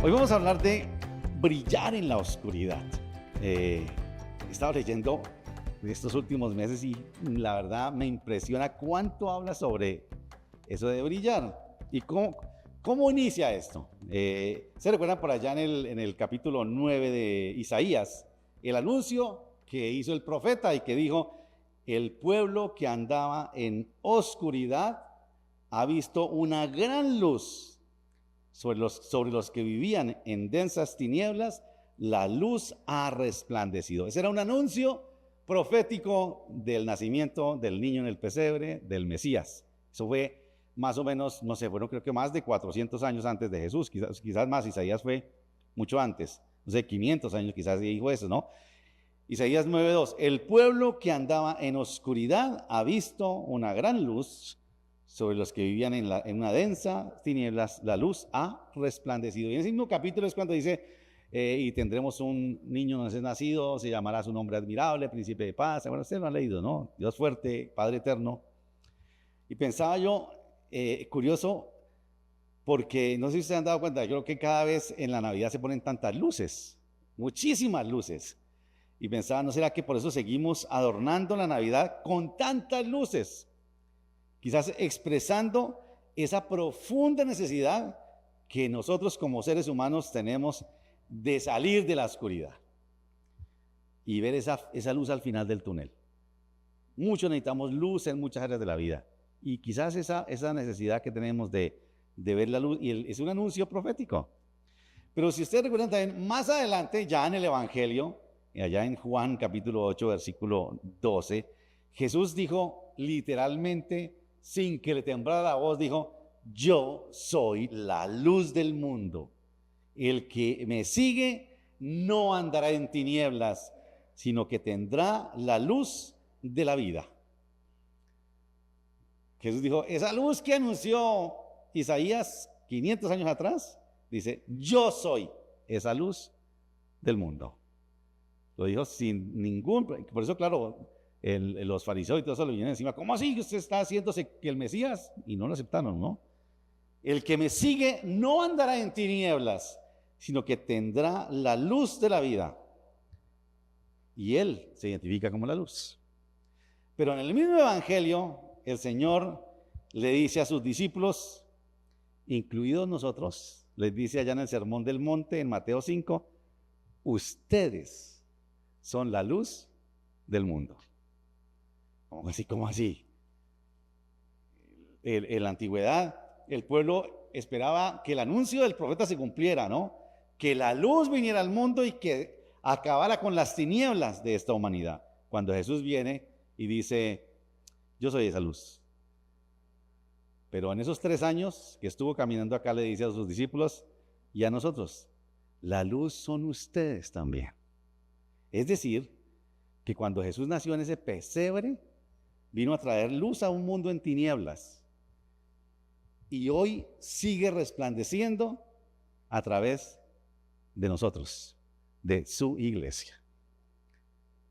Hoy vamos a hablar de brillar en la oscuridad. He estado leyendo estos últimos meses y la verdad me impresiona cuánto habla sobre eso de brillar. ¿Y cómo inicia esto? ¿Se recuerdan por allá en el capítulo 9 de Isaías? El anuncio que hizo el profeta y que dijo: el pueblo que andaba en oscuridad ha visto una gran luz. Sobre los que vivían en densas tinieblas, la luz ha resplandecido. Ese era un anuncio profético del nacimiento del niño en el pesebre, del Mesías. Eso fue más o menos, no sé, fueron creo que más de 400 años antes de Jesús, quizás más. Isaías fue mucho antes, no sé, 500 años quizás dijo eso, ¿no? Isaías 9:2, el pueblo que andaba en oscuridad ha visto una gran luz. Sobre los que vivían en una densa tinieblas, la luz ha resplandecido. Y en ese mismo capítulo es cuando dice, y tendremos un niño no es nacido, se llamará su nombre admirable, príncipe de paz. Bueno, ustedes lo han leído, ¿no? Dios fuerte, Padre eterno. Y pensaba yo, curioso, porque no sé si ustedes han dado cuenta, yo creo que cada vez en la Navidad se ponen tantas luces, muchísimas luces. Y pensaba, ¿no será que por eso seguimos adornando la Navidad con tantas luces? Quizás expresando esa profunda necesidad que nosotros como seres humanos tenemos de salir de la oscuridad y ver esa luz al final del túnel. Muchos necesitamos luz en muchas áreas de la vida y quizás esa necesidad que tenemos de ver la luz, y es un anuncio profético. Pero si ustedes recuerdan también, más adelante, ya en el Evangelio, allá en Juan capítulo 8, versículo 12, Jesús dijo literalmente, sin que le temblara la voz, dijo: yo soy la luz del mundo. El que me sigue no andará en tinieblas, sino que tendrá la luz de la vida. Jesús dijo, esa luz que anunció Isaías 500 años atrás, dice, yo soy esa luz del mundo. Lo dijo sin ningún, por eso claro, los fariseos y todo eso le vienen encima. ¿Cómo así que usted está haciéndose que el Mesías? Y no lo aceptaron, ¿no? El que me sigue no andará en tinieblas, sino que tendrá la luz de la vida. Y él se identifica como la luz. Pero en el mismo Evangelio, el Señor le dice a sus discípulos, incluidos nosotros, les dice allá en el Sermón del Monte, en Mateo 5, ustedes son la luz del mundo. ¿Cómo así? ¿Cómo así? En la antigüedad, el pueblo esperaba que el anuncio del profeta se cumpliera, ¿no? Que la luz viniera al mundo y que acabara con las tinieblas de esta humanidad. Cuando Jesús viene y dice, yo soy esa luz. Pero en esos 3 años que estuvo caminando acá, le dice a sus discípulos y a nosotros, la luz son ustedes también. Es decir, que cuando Jesús nació en ese pesebre, vino a traer luz a un mundo en tinieblas. Y hoy sigue resplandeciendo a través de nosotros, de su iglesia.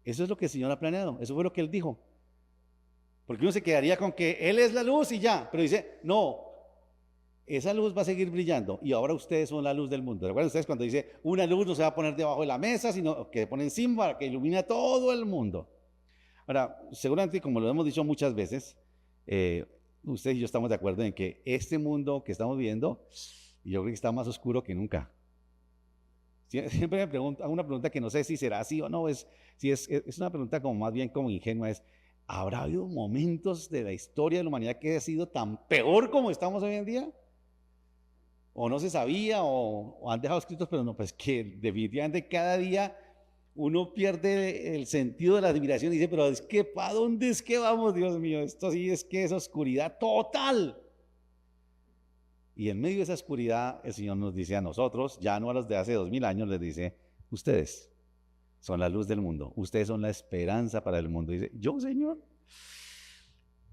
Eso es lo que el Señor ha planeado, eso fue lo que Él dijo. Porque uno se quedaría con que Él es la luz y ya, pero dice, no, esa luz va a seguir brillando y ahora ustedes son la luz del mundo. ¿Recuerdan ustedes cuando dice, una luz no se va a poner debajo de la mesa, sino que se pone encima para que ilumine a todo el mundo? Ahora, seguramente, como lo hemos dicho muchas veces, ustedes y yo estamos de acuerdo en que este mundo que estamos viviendo, yo creo que está más oscuro que nunca. Siempre me pregunto, hago una pregunta que no sé si será así o no, es una pregunta como más bien como ingenua, ¿habrá habido momentos de la historia de la humanidad que ha sido tan peor como estamos hoy en día? ¿O no se sabía o han dejado escritos, pero no, pues que definitivamente cada día uno pierde el sentido de la admiración y dice, pero es que ¿para dónde es que vamos, Dios mío? Esto sí es que es oscuridad total. Y en medio de esa oscuridad, el Señor nos dice a nosotros, ya no a los de hace 2000 años, les dice, ustedes son la luz del mundo, ustedes son la esperanza para el mundo. Y dice, yo, Señor,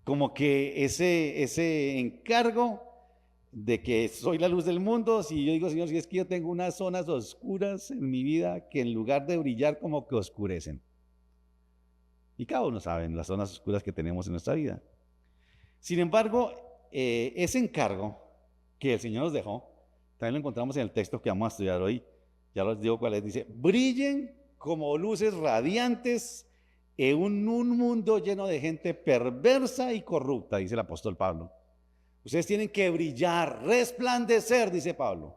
como que ese encargo de que soy la luz del mundo, si yo digo, Señor, si es que yo tengo unas zonas oscuras en mi vida que en lugar de brillar como que oscurecen. Y cada uno sabe las zonas oscuras que tenemos en nuestra vida. Sin embargo, ese encargo que el Señor nos dejó También lo encontramos en el texto que vamos a estudiar hoy. Ya les digo cuál es. Dice, brillen como luces radiantes en un mundo lleno de gente perversa y corrupta, dice el apóstol Pablo. Ustedes tienen que brillar, resplandecer, dice Pablo,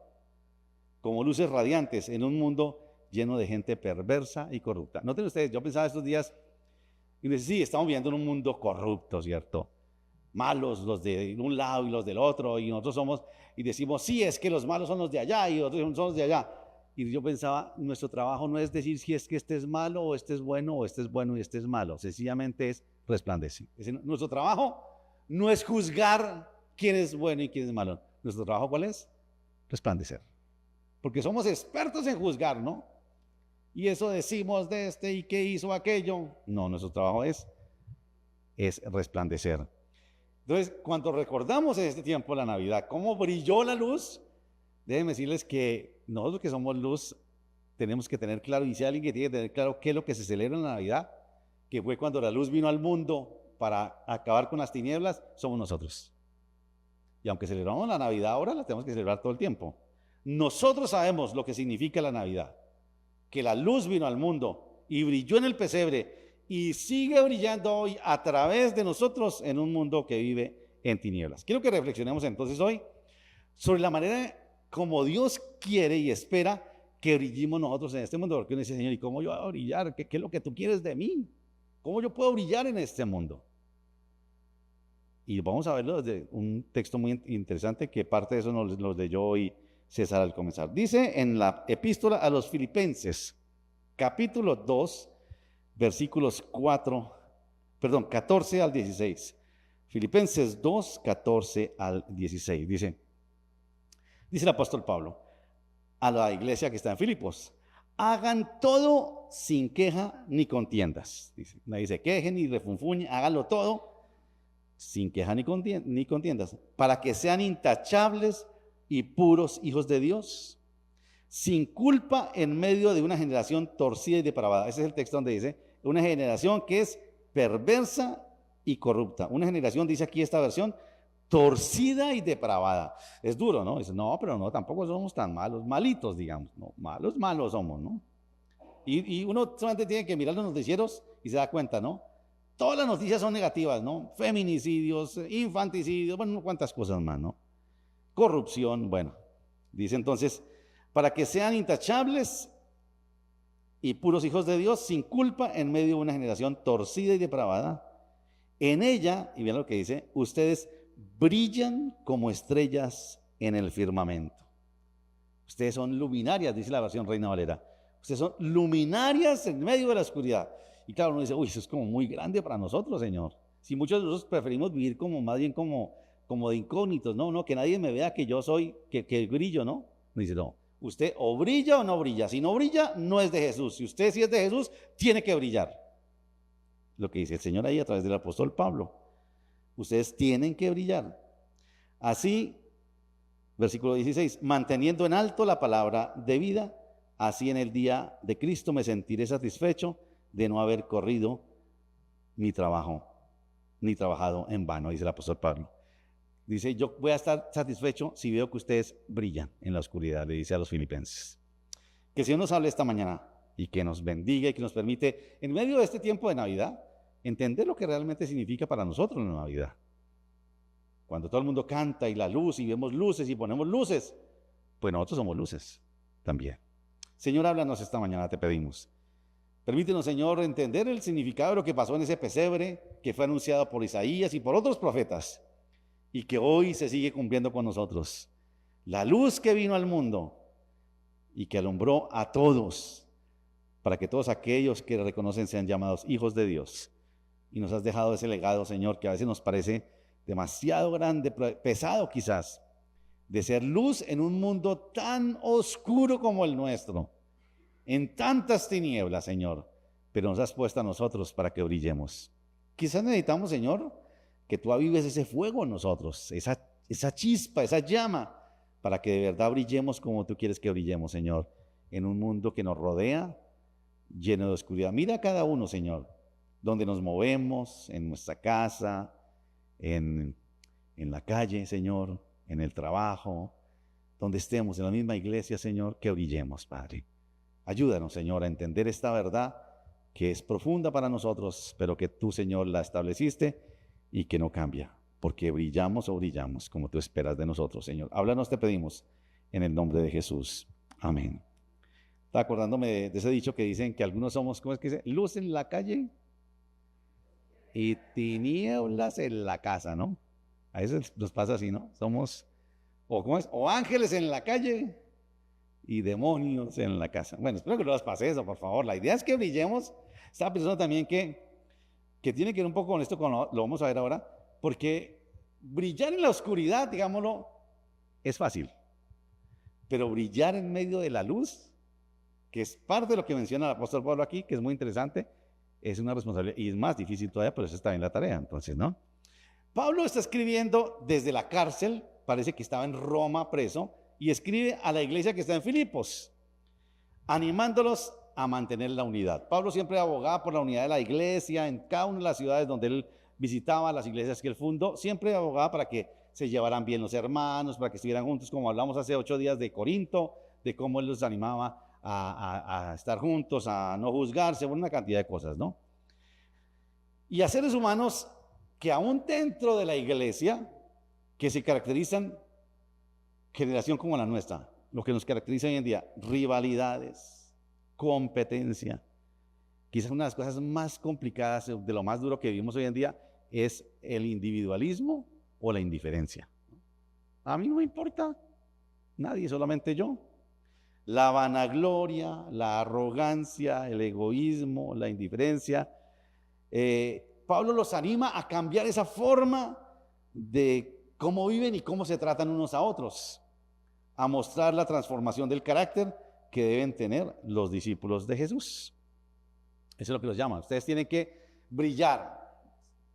como luces radiantes en un mundo lleno de gente perversa y corrupta. Noten ustedes, yo pensaba estos días, y me decía, sí, estamos viviendo en un mundo corrupto, ¿cierto? Malos los de un lado y los del otro, y nosotros somos, y decimos, sí, es que los malos son los de allá y otros son los de allá. Y yo pensaba, nuestro trabajo no es decir si es que este es malo o este es bueno, o este es bueno y este es malo, sencillamente es resplandecer. Nuestro trabajo no es juzgar quién es bueno y quién es malo. Nuestro trabajo, ¿cuál es? Resplandecer. Porque somos expertos en juzgar, ¿no? Y eso decimos de este y qué hizo aquello. No, nuestro trabajo es resplandecer. Entonces, cuando recordamos en este tiempo la Navidad, cómo brilló la luz, déjenme decirles que nosotros que somos luz tenemos que tener claro, y si alguien que tiene que tener claro qué es lo que se celebra en la Navidad, que fue cuando la luz vino al mundo para acabar con las tinieblas, somos nosotros. Y aunque celebramos la Navidad ahora, la tenemos que celebrar todo el tiempo. Nosotros sabemos lo que significa la Navidad, que la luz vino al mundo y brilló en el pesebre y sigue brillando hoy a través de nosotros en un mundo que vive en tinieblas. Quiero que reflexionemos entonces hoy sobre la manera como Dios quiere y espera que brillemos nosotros en este mundo, porque uno dice, Señor, ¿y cómo yo voy a brillar? ¿Qué es lo que tú quieres de mí? ¿Cómo yo puedo brillar en este mundo? Y vamos a verlo desde un texto muy interesante, que parte de eso nos leyó hoy César al comenzar. Dice en la epístola a los Filipenses, capítulo 2, versículos 14 al 16. Filipenses 2, 14 al 16. Dice el apóstol Pablo a la iglesia que está en Filipos: hagan todo sin queja ni contiendas. Nadie se queje ni refunfuñe, háganlo todo sin queja ni contiendas, para que sean intachables y puros hijos de Dios, sin culpa en medio de una generación torcida y depravada. Ese es el texto donde dice, una generación que es perversa y corrupta. Una generación, dice aquí esta versión, torcida y depravada. Es duro, ¿no? Dice, no, pero no, tampoco somos tan malos, malitos, digamos. No, malos somos, ¿no? Y uno solamente tiene que mirar los noticieros y se da cuenta, ¿no? Todas las noticias son negativas, ¿no? Feminicidios, infanticidios, bueno, cuántas cosas más, ¿no? Corrupción, bueno. Dice entonces, para que sean intachables y puros hijos de Dios, sin culpa en medio de una generación torcida y depravada. En ella, y vean lo que dice, ustedes brillan como estrellas en el firmamento. Ustedes son luminarias, dice la versión Reina Valera. Ustedes son luminarias en medio de la oscuridad. Y claro, uno dice, uy, eso es como muy grande para nosotros, Señor. Si muchos de nosotros preferimos vivir como más bien como de incógnitos, no, que nadie me vea que yo soy, que brillo, ¿no? Me dice, no, usted o brilla o no brilla. Si no brilla, no es de Jesús. Si usted sí es de Jesús, tiene que brillar. Lo que dice el Señor ahí a través del apóstol Pablo. Ustedes tienen que brillar. Así, versículo 16, manteniendo en alto la palabra de vida, así en el día de Cristo me sentiré satisfecho de no haber corrido mi trabajo, ni trabajado en vano, dice el apóstol Pablo. Dice, yo voy a estar satisfecho si veo que ustedes brillan en la oscuridad, le dice a los filipenses. Que el Señor nos hable esta mañana y que nos bendiga y que nos permite, en medio de este tiempo de Navidad, entender lo que realmente significa para nosotros la Navidad. Cuando todo el mundo canta y la luz y vemos luces y ponemos luces, pues nosotros somos luces también. Señor, háblanos esta mañana, te pedimos. Permítenos, Señor, entender el significado de lo que pasó en ese pesebre que fue anunciado por Isaías y por otros profetas y que hoy se sigue cumpliendo con nosotros. La luz que vino al mundo y que alumbró a todos para que todos aquellos que reconocen sean llamados hijos de Dios. Y nos has dejado ese legado, Señor, que a veces nos parece demasiado grande, pesado quizás, de ser luz en un mundo tan oscuro como el nuestro, en tantas tinieblas, Señor, pero nos has puesto a nosotros para que brillemos. Quizás necesitamos, Señor, que tú avives ese fuego en nosotros, esa chispa, esa llama, para que de verdad brillemos como tú quieres que brillemos, Señor, en un mundo que nos rodea, lleno de oscuridad. Mira a cada uno, Señor, donde nos movemos, en nuestra casa, en la calle, Señor, en el trabajo, donde estemos, en la misma iglesia, Señor, que brillemos, Padre. Ayúdanos, Señor, a entender esta verdad que es profunda para nosotros, pero que tú, Señor, la estableciste y que no cambia, porque brillamos o brillamos como tú esperas de nosotros, Señor. Háblanos, te pedimos, en el nombre de Jesús. Amén. Estaba acordándome de ese dicho que dicen que algunos somos, ¿cómo es que dice? Luz en la calle y tinieblas en la casa, ¿no? A veces nos pasa así, ¿no? Somos, o ¿cómo es? O ángeles en la calle y demonios en la casa. Bueno, espero que no les pase eso, por favor. La idea es que brillemos. Estaba pensando también que tiene que ver un poco con esto, lo vamos a ver ahora, porque brillar en la oscuridad, digámoslo, es fácil. Pero brillar en medio de la luz, que es parte de lo que menciona el apóstol Pablo aquí, que es muy interesante, es una responsabilidad y es más difícil todavía, pero eso está en la tarea, entonces, ¿no? Pablo está escribiendo desde la cárcel, parece que estaba en Roma preso, y escribe a la iglesia que está en Filipos, animándolos a mantener la unidad. Pablo siempre abogaba por la unidad de la iglesia en cada una de las ciudades donde él visitaba, las iglesias que él fundó, siempre abogaba para que se llevaran bien los hermanos, para que estuvieran juntos, como hablamos hace 8 días de Corinto, de cómo él los animaba a estar juntos, a no juzgarse, una cantidad de cosas, ¿no? Y a seres humanos que aún dentro de la iglesia, que se caracterizan, generación como la nuestra, lo que nos caracteriza hoy en día, rivalidades, competencia. Quizás una de las cosas más complicadas, de lo más duro que vivimos hoy en día, es el individualismo o la indiferencia. A mí no me importa nadie, solamente yo. La vanagloria, la arrogancia, el egoísmo, la indiferencia. Pablo los anima a cambiar esa forma de cómo viven y cómo se tratan unos a otros, a mostrar la transformación del carácter que deben tener los discípulos de Jesús. Eso es lo que los llama. Ustedes tienen que brillar,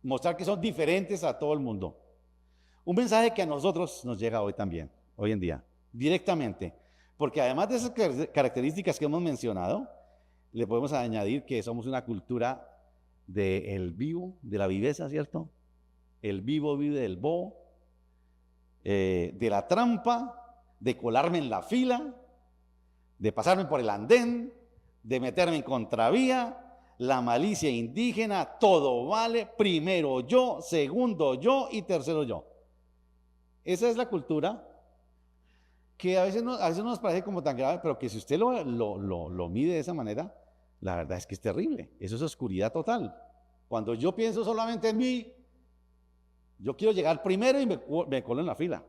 mostrar que son diferentes a todo el mundo. Un mensaje que a nosotros nos llega hoy también, hoy en día, directamente. Porque además de esas características que hemos mencionado, le podemos añadir que somos una cultura del vivo, de la viveza, ¿cierto? El vivo vive del bobo, de la trampa, de colarme en la fila, de pasarme por el andén, de meterme en contravía, la malicia indígena, todo vale, primero yo, segundo yo y tercero yo. Esa es la cultura que a veces no nos parece como tan grave, pero que si usted lo mide de esa manera, la verdad es que es terrible. Eso es oscuridad total. Cuando yo pienso solamente en mí, yo quiero llegar primero y me colo en la fila.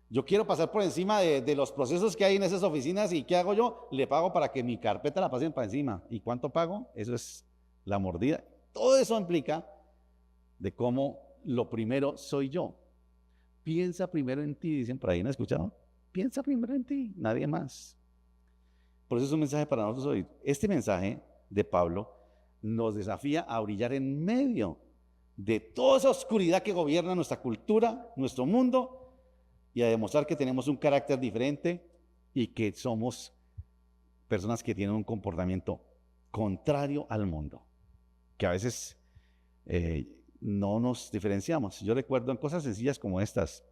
Yo quiero pasar por encima de los procesos que hay en esas oficinas. ¿Y qué hago yo? Le pago para que mi carpeta la pasen para encima. ¿Y cuánto pago? Eso es la mordida. Todo eso implica de cómo lo primero soy yo. Piensa primero en ti, dicen por ahí, ¿no han escuchado? Piensa primero en ti, nadie más. Por eso es un mensaje para nosotros hoy. Este mensaje de Pablo nos desafía a brillar en medio de toda esa oscuridad que gobierna nuestra cultura, nuestro mundo, y a demostrar que tenemos un carácter diferente y que somos personas que tienen un comportamiento contrario al mundo, que a veces no nos diferenciamos. Yo recuerdo en cosas sencillas como estas,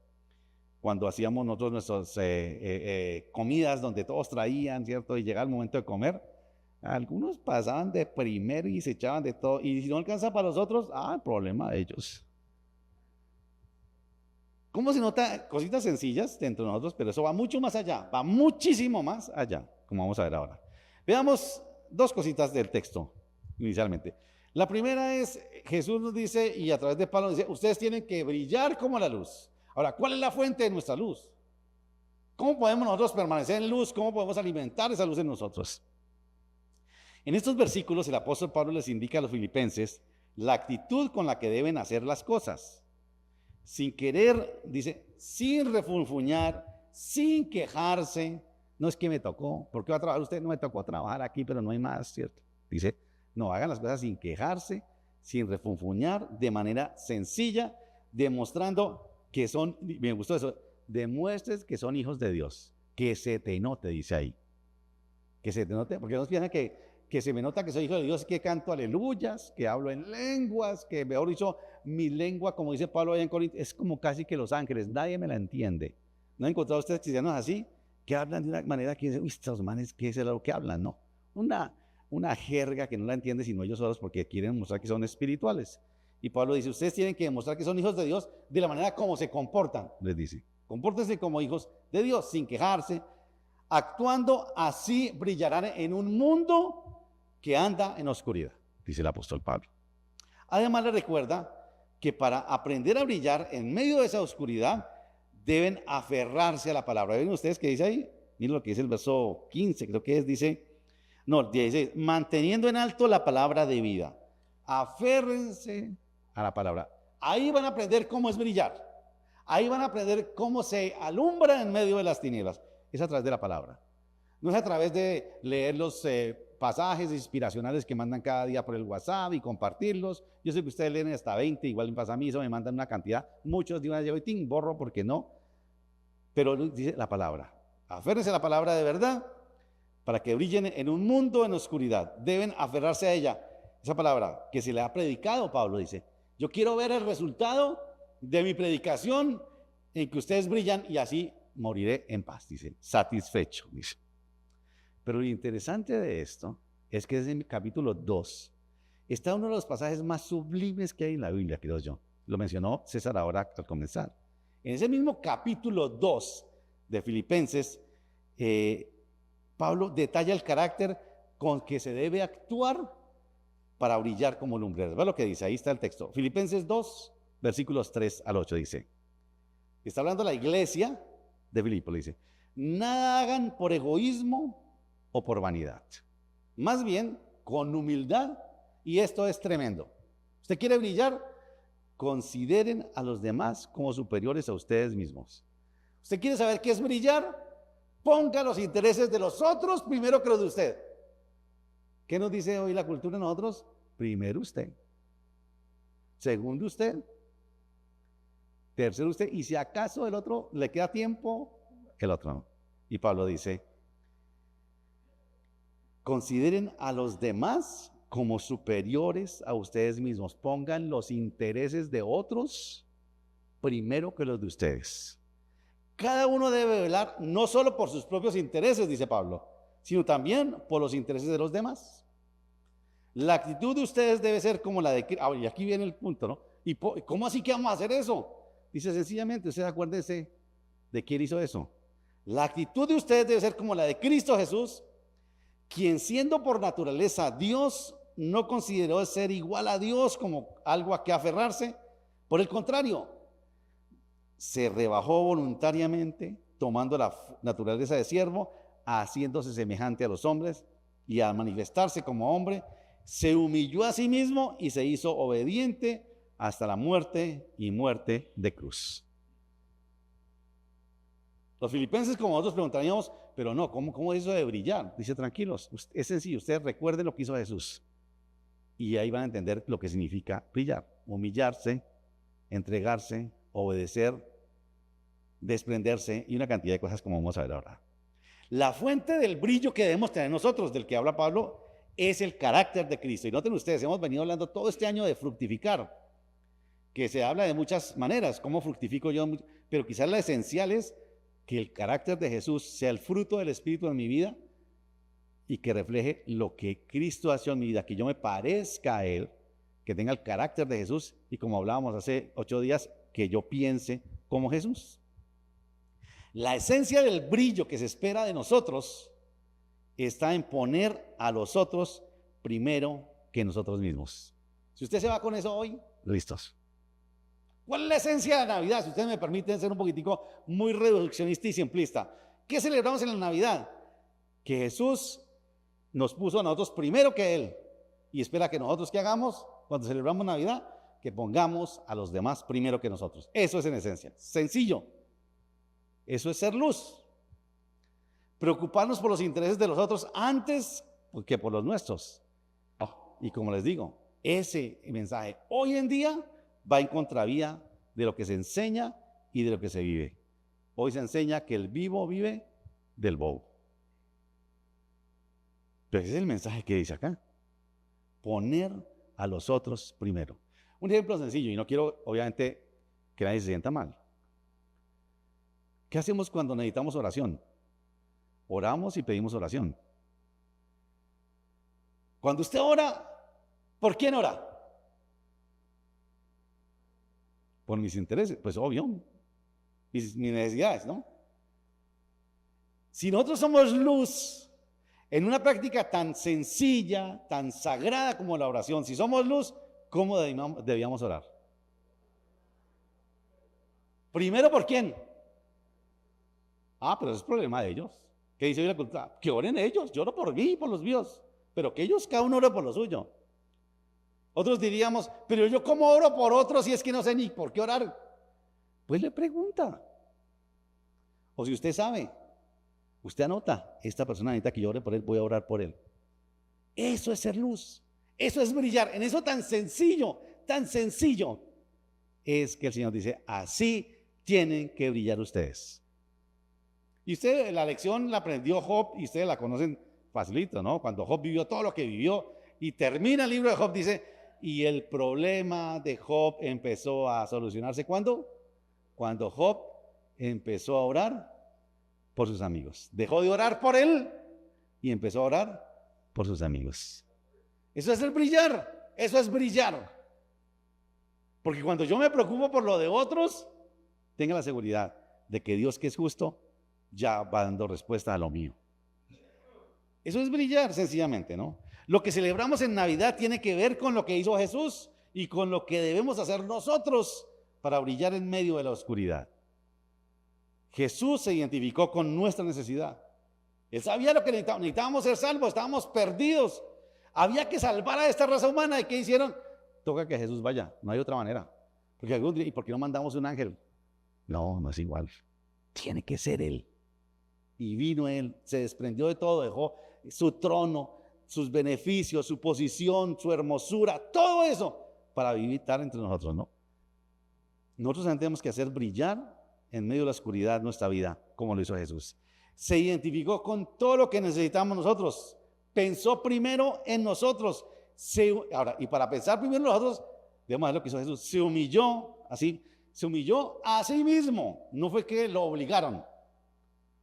cuando hacíamos nosotros nuestras comidas donde todos traían, ¿cierto? Y llegaba el momento de comer, algunos pasaban de primero y se echaban de todo, y si no alcanza para los otros, el problema de ellos. ¿Cómo se nota? Cositas sencillas dentro de nosotros, pero eso va mucho más allá, va muchísimo más allá, como vamos a ver ahora. Veamos dos cositas del texto, inicialmente. La primera es, Jesús nos dice, y a través de Pablo nos dice, ustedes tienen que brillar como la luz. Ahora, ¿cuál es la fuente de nuestra luz? ¿Cómo podemos nosotros permanecer en luz? ¿Cómo podemos alimentar esa luz en nosotros? En estos versículos, el apóstol Pablo les indica a los filipenses la actitud con la que deben hacer las cosas. Sin querer, dice, sin refunfuñar, sin quejarse. No es que me tocó, ¿por qué va a trabajar usted? No me tocó trabajar aquí, pero no hay más, ¿cierto? Dice, no, hagan las cosas sin quejarse, sin refunfuñar, de manera sencilla, demostrando que son, me gustó eso, demuestres que son hijos de Dios, que se te note, dice ahí, que se te note, porque no piensan que se me nota que soy hijo de Dios, que canto aleluyas, que hablo en lenguas, que mejor dicho, mi lengua, como dice Pablo allá en Corinto, es como casi que los ángeles, nadie me la entiende. ¿No han encontrado ustedes cristianos así? Que hablan de una manera que dicen, uy, estos manes, ¿qué es lo que hablan? No, una jerga que no la entienden sino ellos solos porque quieren mostrar que son espirituales. Y Pablo dice, ustedes tienen que demostrar que son hijos de Dios de la manera como se comportan, les dice. Compórtense como hijos de Dios, sin quejarse. Actuando así brillarán en un mundo que anda en oscuridad, dice el apóstol Pablo. Además le recuerda que para aprender a brillar en medio de esa oscuridad deben aferrarse a la palabra. ¿Ven ustedes qué dice ahí? Miren lo que dice el verso 15, creo que es, dice, no, 16, manteniendo en alto la palabra de vida. Aférrense a la palabra. Ahí van a aprender cómo es brillar. Ahí van a aprender cómo se alumbra en medio de las tinieblas. Es a través de la palabra. No es a través de leer los pasajes inspiracionales que mandan cada día por el WhatsApp y compartirlos. Yo sé que ustedes leen hasta 20, igual me pasa a mí, eso me mandan una cantidad. Muchos de una vez yo borro porque no. Pero dice la palabra. Aférrense a la palabra de verdad para que brillen en un mundo en oscuridad. Deben aferrarse a ella. Esa palabra que se le ha predicado, Pablo dice. Yo quiero ver el resultado de mi predicación en que ustedes brillan y así moriré en paz, dice, satisfecho, dice. Pero lo interesante de esto es que desde el capítulo 2 está uno de los pasajes más sublimes que hay en la Biblia, creo yo. Lo mencionó César ahora al comenzar. En ese mismo capítulo 2 de Filipenses, Pablo detalla el carácter con que se debe actuar para brillar como lumbreras. ¿Ve lo que dice? Ahí está el texto. Filipenses 2, versículos 3 al 8 dice. Está hablando la iglesia de Filipo, dice. Nada hagan por egoísmo o por vanidad. Más bien con humildad, y esto es tremendo. ¿Usted quiere brillar? Consideren a los demás como superiores a ustedes mismos. ¿Usted quiere saber qué es brillar? Ponga los intereses de los otros primero que los de usted. ¿Qué nos dice hoy la cultura de nosotros? Primero usted, segundo usted, tercero usted, y si acaso el otro le queda tiempo, el otro no. Y Pablo dice, consideren a los demás como superiores a ustedes mismos. Pongan los intereses de otros primero que los de ustedes. Cada uno debe velar no solo por sus propios intereses, dice Pablo, sino también por los intereses de los demás. La actitud de ustedes debe ser como la de Cristo. Y aquí viene el punto, ¿no? ¿Y cómo así que vamos a hacer eso? Dice sencillamente, ustedes acuérdense de quién hizo eso. La actitud de ustedes debe ser como la de Cristo Jesús, quien siendo por naturaleza Dios, no consideró ser igual a Dios como algo a que aferrarse. Por el contrario, se rebajó voluntariamente, tomando la naturaleza de siervo, haciéndose semejante a los hombres, y al manifestarse como hombre, se humilló a sí mismo y se hizo obediente hasta la muerte y muerte de cruz. Los filipenses, como nosotros preguntaríamos, pero no, ¿cómo es eso de brillar? Dice, tranquilos, es sencillo, ustedes recuerden lo que hizo Jesús. Y ahí van a entender lo que significa brillar, humillarse, entregarse, obedecer, desprenderse y una cantidad de cosas como vamos a ver ahora. La fuente del brillo que debemos tener nosotros, del que habla Pablo, es el carácter de Cristo. Y noten ustedes, hemos venido hablando todo este año de fructificar, que se habla de muchas maneras, cómo fructifico yo, pero quizás la esencial es que el carácter de Jesús sea el fruto del Espíritu en mi vida y que refleje lo que Cristo hace en mi vida, que yo me parezca a Él, que tenga el carácter de Jesús y, como hablábamos hace 8 días, que yo piense como Jesús. La esencia del brillo que se espera de nosotros está en poner a los otros primero que nosotros mismos. Si usted se va con eso hoy, listos. ¿Cuál es la esencia de la Navidad? Si ustedes me permiten ser un poquitico muy reduccionista y simplista. ¿Qué celebramos en la Navidad? Que Jesús nos puso a nosotros primero que Él y espera que nosotros, ¿qué hagamos cuando celebramos Navidad? Que pongamos a los demás primero que nosotros. Eso es en esencia, sencillo. Eso es ser luz. Preocuparnos por los intereses de los otros antes que por los nuestros. Y como les digo, ese mensaje hoy en día va en contravía de lo que se enseña y de lo que se vive. Hoy se enseña que el vivo vive del bobo. Pero ese es el mensaje que dice acá. Poner a los otros primero. Un ejemplo sencillo, y no quiero obviamente que nadie se sienta mal. ¿Qué hacemos cuando necesitamos oración? Oramos y pedimos oración. Cuando usted ora, ¿por quién ora? Por mis intereses, pues obvio, mis necesidades, ¿no? Si nosotros somos luz en una práctica tan sencilla, tan sagrada como la oración, si somos luz, ¿cómo debíamos orar? Primero, ¿por quién? Pero ese es problema de ellos. ¿Qué dice hoy la cultura? Que oren ellos, yo oro por mí y por los míos, pero que ellos cada uno ore por lo suyo. Otros diríamos, pero yo ¿cómo oro por otros si es que no sé ni por qué orar? Pues le pregunta. O si usted sabe, usted anota, esta persona necesita que yo ore por él, voy a orar por él. Eso es ser luz, eso es brillar. En eso tan sencillo es que el Señor dice, así tienen que brillar ustedes. Y usted la lección la aprendió Job y ustedes la conocen facilito, ¿no? Cuando Job vivió todo lo que vivió y termina el libro de Job, dice, y el problema de Job empezó a solucionarse, ¿cuándo? Cuando Job empezó a orar por sus amigos. Dejó de orar por él y empezó a orar por sus amigos. Eso es el brillar, eso es brillar. Porque cuando yo me preocupo por lo de otros, tenga la seguridad de que Dios, que es justo, ya va dando respuesta a lo mío. Eso es brillar, sencillamente, ¿no? Lo que celebramos en Navidad tiene que ver con lo que hizo Jesús y con lo que debemos hacer nosotros para brillar en medio de la oscuridad. Jesús se identificó con nuestra necesidad. Él sabía lo que necesitábamos. Necesitábamos ser salvos, estábamos perdidos. Había que salvar a esta raza humana. ¿Y qué hicieron? Toca que Jesús vaya, no hay otra manera. Porque algún día, ¿y por qué no mandamos un ángel? No, no es igual. Tiene que ser Él. Y vino Él, se desprendió de todo, dejó su trono, sus beneficios, su posición, su hermosura, todo eso para vivir entre nosotros, ¿no? Nosotros tenemos que hacer brillar en medio de la oscuridad nuestra vida, como lo hizo Jesús. Se identificó con todo lo que necesitamos nosotros. Pensó primero en nosotros. Ahora, y para pensar primero en nosotros, debemos ver lo que hizo Jesús. Se humilló a sí mismo. No fue que lo obligaron.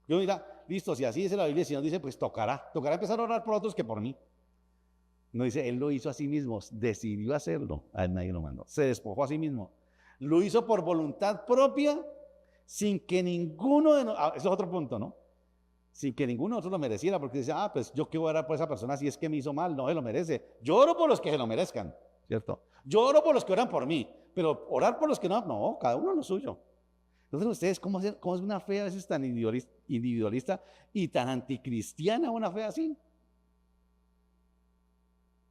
Yo mira, listo, si así dice la Biblia, el Señor dice, pues tocará empezar a orar por otros que por mí. No dice, Él lo hizo a sí mismo, decidió hacerlo, a Él nadie lo mandó, se despojó a sí mismo. Lo hizo por voluntad propia, sin que ninguno de nosotros, eso es otro punto, ¿no? Sin que ninguno de nosotros lo mereciera, porque dice, pues yo qué voy a orar por esa persona si es que me hizo mal, no se lo merece. Yo oro por los que se lo merezcan, ¿cierto? Yo oro por los que oran por mí, pero orar por los que no, cada uno lo suyo. Entonces ustedes, ¿cómo es una fe a veces tan individualista y tan anticristiana una fe así?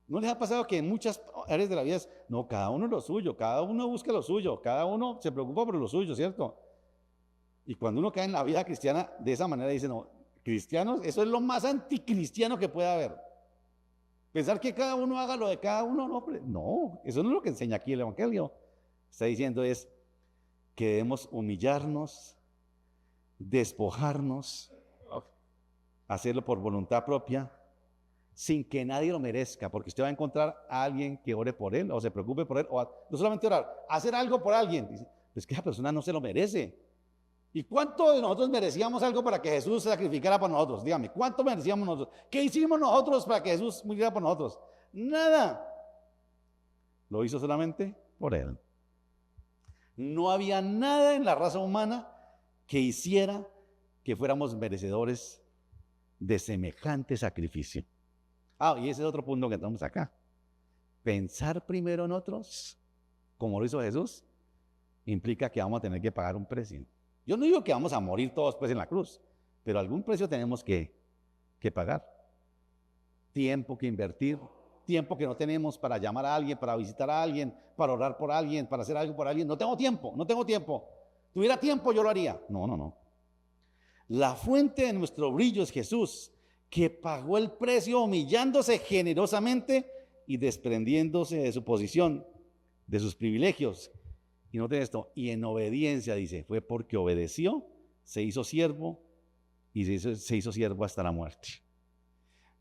¿No les ha pasado que en muchas áreas de la vida no, cada uno lo suyo, cada uno busca lo suyo, cada uno se preocupa por lo suyo, ¿cierto? Y cuando uno cae en la vida cristiana de esa manera dice, no, cristianos, eso es lo más anticristiano que puede haber. Pensar que cada uno haga lo de cada uno, no, eso no es lo que enseña aquí el Evangelio. Está diciendo es que debemos humillarnos, despojarnos, hacerlo por voluntad propia, sin que nadie lo merezca, porque usted va a encontrar a alguien que ore por él o se preocupe por él, o no solamente orar, hacer algo por alguien. Dice, pues que esa persona no se lo merece. ¿Y cuánto de nosotros merecíamos algo para que Jesús se sacrificara por nosotros? Dígame, ¿cuánto merecíamos nosotros? ¿Qué hicimos nosotros para que Jesús muriera por nosotros? Nada. Lo hizo solamente por Él. No había nada en la raza humana que hiciera que fuéramos merecedores de semejante sacrificio. Y ese es otro punto que estamos acá. Pensar primero en otros, como lo hizo Jesús, implica que vamos a tener que pagar un precio. Yo no digo que vamos a morir todos pues en la cruz, pero algún precio tenemos que pagar. Tiempo que invertir, tiempo que no tenemos para llamar a alguien, para visitar a alguien, para orar por alguien, para hacer algo por alguien. No tengo tiempo. Tuviera tiempo yo lo haría. No. La fuente de nuestro brillo es Jesús, que pagó el precio humillándose generosamente y desprendiéndose de su posición, de sus privilegios. Y noten esto, y en obediencia, dice, fue porque obedeció, se hizo siervo y se hizo siervo hasta la muerte.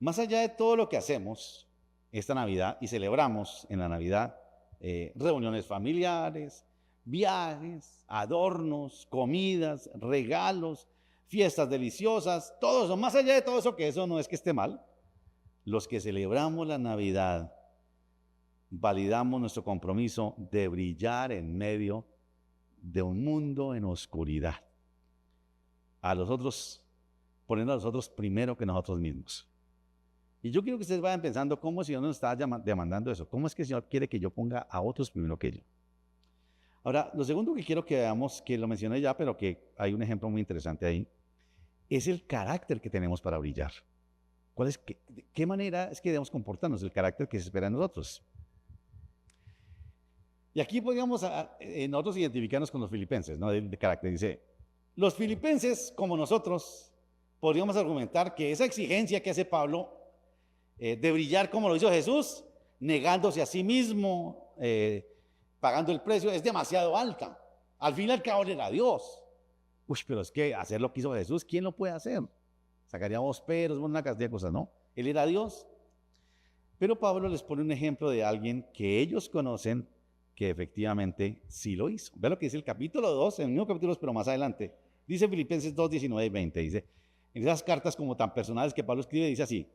Más allá de todo lo que hacemos esta Navidad y celebramos en la Navidad, reuniones familiares, viajes, adornos, comidas, regalos, fiestas deliciosas, todo eso, más allá de todo eso, que eso no es que esté mal, los que celebramos la Navidad, validamos nuestro compromiso de brillar en medio de un mundo en oscuridad, a los otros, poniendo a los otros primero que nosotros mismos. Y yo quiero que ustedes vayan pensando cómo el Señor nos está demandando eso, cómo es que el Señor quiere que yo ponga a otros primero que yo. Ahora, lo segundo que quiero que veamos, que lo mencioné ya, pero que hay un ejemplo muy interesante ahí, es el carácter que tenemos para brillar. ¿Qué manera es que debemos comportarnos, el carácter que se espera en nosotros? Y aquí podríamos nosotros identificarnos con los filipenses, ¿no? De carácter. Dice, los filipenses, como nosotros, podríamos argumentar que esa exigencia que hace Pablo de brillar como lo hizo Jesús, negándose a sí mismo, pagando el precio, es demasiado alta. Al fin y al cabo él era Dios. Uy, pero es que hacer lo que hizo Jesús, ¿quién lo puede hacer? Sacaríamos peros, una cantidad de cosas, ¿no? Él era Dios. Pero Pablo les pone un ejemplo de alguien que ellos conocen que efectivamente sí lo hizo. Ve lo que dice el capítulo 2, en el mismo capítulo, pero más adelante. Dice Filipenses 2, 19 y 20. Dice, en esas cartas como tan personales que Pablo escribe, dice así,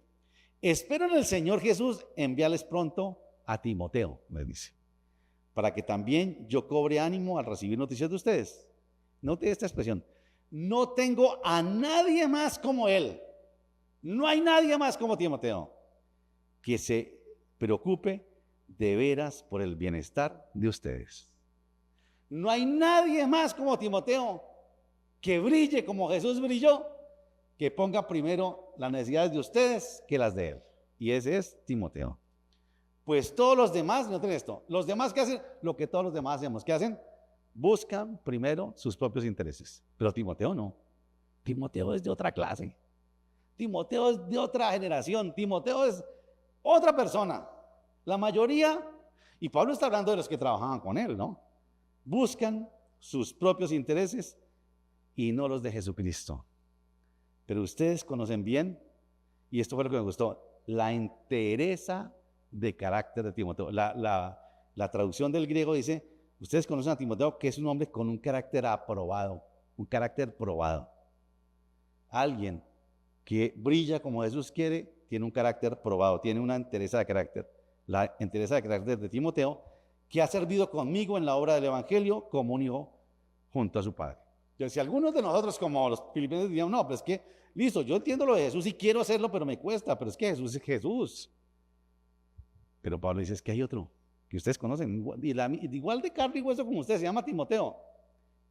espero en el Señor Jesús enviarles pronto a Timoteo, les dice, para que también yo cobre ánimo al recibir noticias de ustedes. Note esta expresión, no tengo a nadie más como él, no hay nadie más como Timoteo, que se preocupe de veras por el bienestar de ustedes. No hay nadie más como Timoteo que brille como Jesús brilló, que ponga primero las necesidades de ustedes que las de él. Y ese es Timoteo. Pues todos los demás, noten esto, los demás que hacen lo que todos los demás hacemos, ¿qué hacen? Buscan primero sus propios intereses. Pero Timoteo no. Timoteo es de otra clase. Timoteo es de otra generación. Timoteo es otra persona. La mayoría, y Pablo está hablando de los que trabajaban con él, ¿no? Buscan sus propios intereses y no los de Jesucristo. Pero ustedes conocen bien, y esto fue lo que me gustó, la entereza de carácter de Timoteo. La traducción del griego dice, ustedes conocen a Timoteo, que es un hombre con un carácter aprobado, un carácter probado. Alguien que brilla como Jesús quiere, tiene un carácter probado, tiene una entereza de carácter. La entereza de carácter de Timoteo, que ha servido conmigo en la obra del Evangelio como un hijo junto a su padre. Entonces, si algunos de nosotros, como los filipenses, dirían, no, pero es que, listo, yo entiendo lo de Jesús y quiero hacerlo, pero me cuesta, pero es que Jesús es Jesús. Pero Pablo dice, es que hay otro, que ustedes conocen, igual de carne y hueso como usted, se llama Timoteo,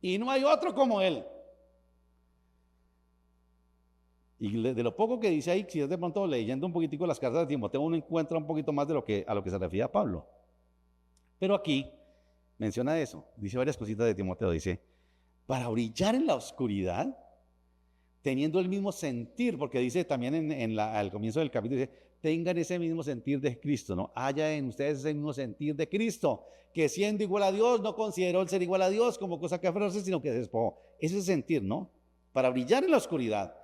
y no hay otro como él. Y de lo poco que dice ahí, si es de pronto leyendo un poquitico las cartas de Timoteo, uno encuentra un poquito más de a lo que se refiere a Pablo. Pero aquí menciona eso, dice varias cositas de Timoteo, dice, para brillar en la oscuridad, teniendo el mismo sentir, porque dice también al comienzo del capítulo, dice, tengan ese mismo sentir de Cristo, ¿no? Haya en ustedes ese mismo sentir de Cristo, que siendo igual a Dios, no consideró el ser igual a Dios como cosa que aferrarse, sino que se despojó. Ese es el sentir, ¿no? Para brillar en la oscuridad,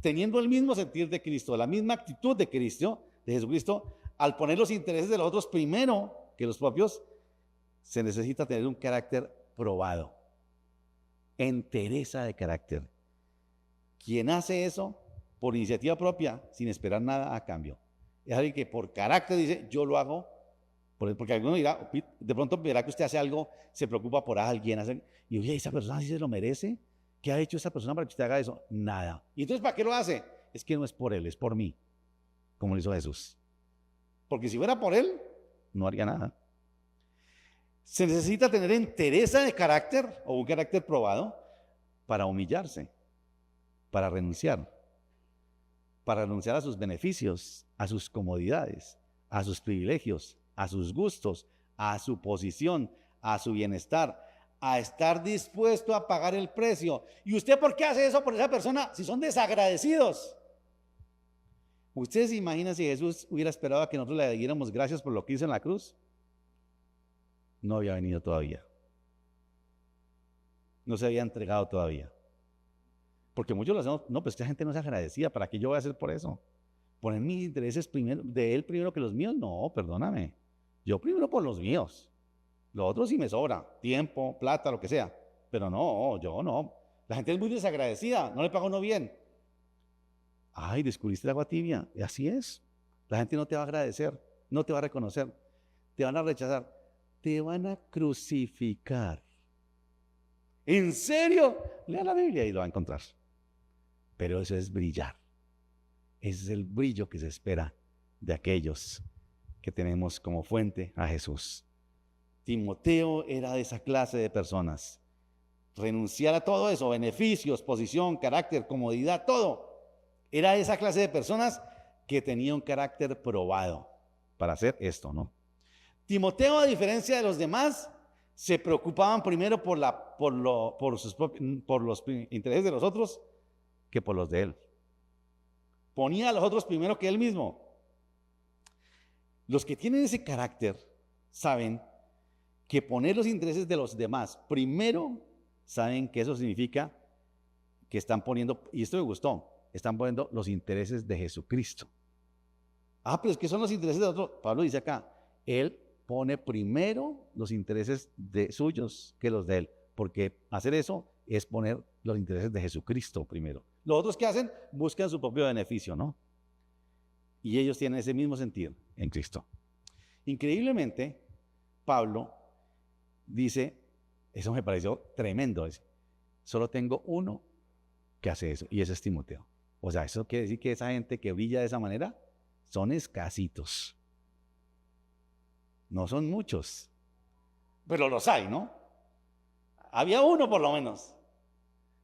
teniendo el mismo sentir de Cristo, la misma actitud de Cristo, de Jesucristo, al poner los intereses de los otros primero que los propios, se necesita tener un carácter probado, entereza de carácter. Quien hace eso por iniciativa propia, sin esperar nada a cambio, es alguien que por carácter dice, yo lo hago, porque alguno dirá, de pronto verá que usted hace algo, se preocupa por alguien, y oye, ¿esa persona sí se lo merece? ¿Qué ha hecho esa persona para que usted haga eso? Nada. ¿Y entonces para qué lo hace? Es que no es por él, es por mí, como lo hizo Jesús. Porque si fuera por él, no haría nada. Se necesita tener entereza de carácter o un carácter probado para humillarse, para renunciar a sus beneficios, a sus comodidades, a sus privilegios, a sus gustos, a su posición, a su bienestar, a estar dispuesto a pagar el precio. ¿Y usted por qué hace eso por esa persona si son desagradecidos? ¿Ustedes se imaginan si Jesús hubiera esperado a que nosotros le diéramos gracias por lo que hizo en la cruz? No había venido todavía. No se había entregado todavía. Porque muchos lo hacemos, no, pues esta gente no es agradecida, ¿para qué yo voy a hacer por eso? ¿Poner mis intereses primero, de él primero que los míos? No, perdóname. Yo primero por los míos. Lo otro sí me sobra, tiempo, plata, lo que sea. Pero no, yo no. La gente es muy desagradecida, no le paga uno bien. Ay, descubriste el agua tibia. Y así es. La gente no te va a agradecer, no te va a reconocer, te van a rechazar, te van a crucificar. ¿En serio? Lea la Biblia y lo va a encontrar. Pero eso es brillar. Ese es el brillo que se espera de aquellos que tenemos como fuente a Jesús. Timoteo era de esa clase de personas. Renunciar a todo eso, beneficios, posición, carácter, comodidad, todo. Era de esa clase de personas que tenía un carácter probado para hacer esto, ¿no? Timoteo, a diferencia de los demás, se preocupaban primero por los intereses de los otros que por los de él. Ponía a los otros primero que él mismo. Los que tienen ese carácter saben que poner los intereses de los demás primero, saben que eso significa que están poniendo, y esto me gustó, están poniendo los intereses de Jesucristo. Ah, pero es que son los intereses de otros. Pablo dice acá, él pone primero los intereses de suyos que los de él, porque hacer eso es poner los intereses de Jesucristo primero. Los otros que hacen, buscan su propio beneficio, ¿no? Y ellos tienen ese mismo sentido en Cristo. Increíblemente, Pablo dice, eso me pareció tremendo, dice, solo tengo uno que hace eso, y ese es Timoteo. O sea, eso quiere decir que esa gente que brilla de esa manera son escasitos. No son muchos, pero los hay, ¿no? Había uno por lo menos.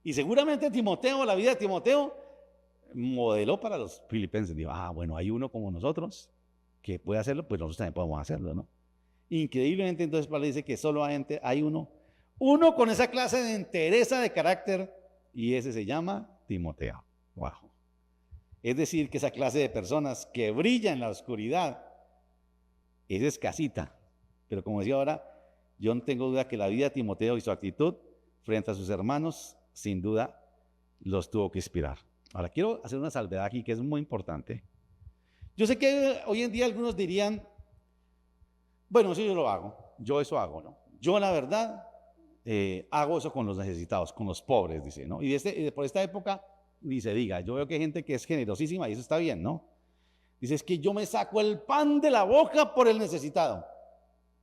Y seguramente Timoteo, la vida de Timoteo, modeló para los filipenses. Dijo, bueno, hay uno como nosotros que puede hacerlo, pues nosotros también podemos hacerlo, ¿no? Increíblemente, entonces Pablo dice que solo hay uno con esa clase de entereza de carácter, y ese se llama Timoteo. Wow. Es decir, que esa clase de personas que brilla en la oscuridad es escasita. Pero como decía ahora, yo no tengo duda que la vida de Timoteo y su actitud frente a sus hermanos, sin duda, los tuvo que inspirar. Ahora, quiero hacer una salvedad aquí que es muy importante. Yo sé que hoy en día algunos dirían, bueno, eso yo lo hago, yo eso hago, ¿no? Yo la verdad hago eso con los necesitados, con los pobres, dice, ¿no? Y por esta época ni se diga, yo veo que hay gente que es generosísima y eso está bien, ¿no? Dice, es que yo me saco el pan de la boca por el necesitado,